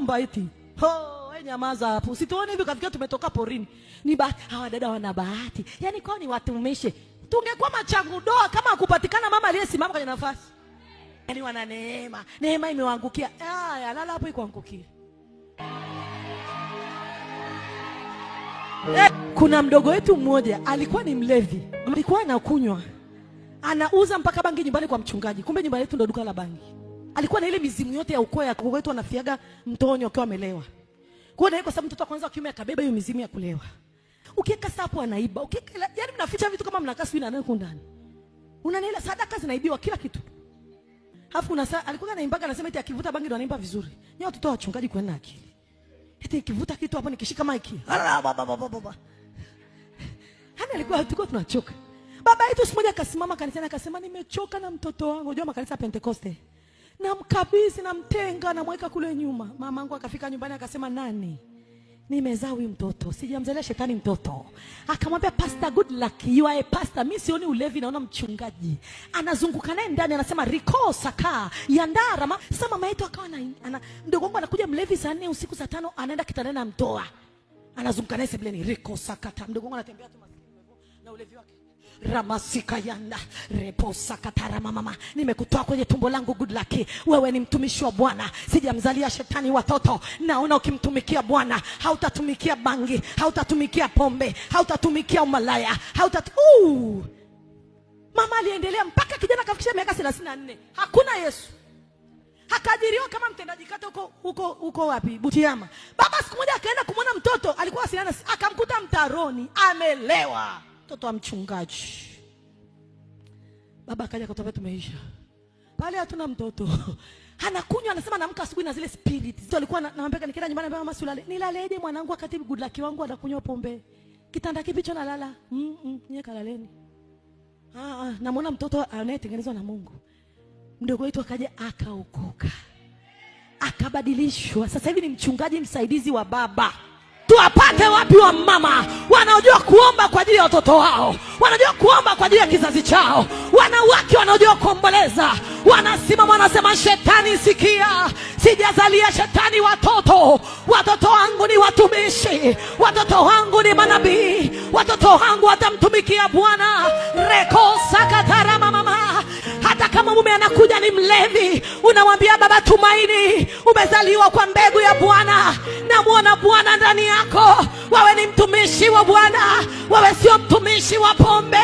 kuomba eti. Wewe nyamaza hapo. Usituone hivi kafikia tumetoka porini. Ni bahati hawa dada wana bahati. Yaani kwao ni watumishi. Tungekuwa machangu doa kama hakupatikana mama aliyesimama kwenye nafasi. Yaani wana neema. Neema imewaangukia. Lala hapo ikuangukia. Kuna mdogo wetu mmoja alikuwa ni mlevi. Alikuwa anakunywa. Anauza mpaka bangi nyumbani kwa mchungaji. Kumbe nyumba yetu ndo duka la bangi. Alikuwa na ile mizimu yote ya ukoo ya wetu anafiaga mtonyo akiwa amelewa. Kwa hiyo kwa sababu mtoto wa kwanza wa kiume akabeba hiyo mizimu ya kulewa. Ukiweka sapo anaiba. Ukiweka yani mnaficha vitu kama mnakaa sio na nani ndani. Unanielewa, sadaka zinaibiwa kila kitu. Alafu alikuwa anaimbaga anasema eti akivuta bangi ndo anaimba vizuri. Nyote watoto wa wachungaji kwenda na akili. Eti nikivuta kitu hapo nikishika maiki. Hani tulikuwa tunachoka. Baba yetu siku moja akasimama kanisani akasema nimechoka na mtoto wangu. Unajua makanisa ya Pentekoste. Namkabidhi namtenga namweka kule nyuma. Mamangu akafika nyumbani akasema nani? Nimezaa huyu mtoto. Sijamzalia shetani mtoto. Akamwambia Pastor, good luck. You are a pastor. Mimi sioni ulevi naona mchungaji. Anazunguka naye ndani anasema riko saka yandara. Sasa mama yetu akawa mdogo wangu anakuja mlevi saa 4 usiku saa 5 anaenda kitandani amtoa. Anazunguka naye sebuleni riko sakata. Mdogo wangu anatembea tu na ulevi wake. Ramasika yanda reposa katara mama, nimekutoa kwenye tumbo langu, good luck. Wewe ni mtumishi wa Bwana, sijamzalia shetani watoto. Naona ukimtumikia Bwana hautatumikia bangi, hautatumikia pombe, hautatumikia umalaya, Mama aliendelea mpaka kijana kafikisha miaka 34. Hakuna Yesu. Akajiriwa kama mtendaji kata huko wapi? Butiama. Baba siku moja akaenda kumwona mtoto, alikuwa asiliana, akamkuta mtaroni amelewa. Mtoto wa mchungaji. Baba akaja akatuambia tumeisha. Pale hatuna mtoto. Anakunywa anasema naamka asubuhi na zile spirit. Sio alikuwa naambia nikienda nyumbani mama sulale. Nilaleje mwanangu wakati good luck wangu anakunywa pombe. Kitanda kipi cho nalala? Nyie kalaleni. Namuona mtoto anayetengenezwa na Mungu. Mdogo wetu akaja akaokoka. Akabadilishwa. Sasa hivi ni mchungaji msaidizi wa baba. Tuwapate wapi wa mama wanaojua kuomba kwa ajili ya watoto wao, wanajua kuomba kwa ajili ya kizazi chao, wanawake wanaojua kuomboleza, wanasimama wanasema shetani sikia, sijazalia shetani watoto. Watoto wangu ni watumishi, watoto wangu ni manabii, watoto wangu watamtumikia Bwana. Reko sakatara mama. Hata kama mume anakuja ni mlevi, unamwambia baba tumaini, umezaliwa kwa mbegu ya Bwana. Namuona Bwana ndani yako. Wewe ni mtumishi wa Bwana, wewe sio mtumishi wa pombe.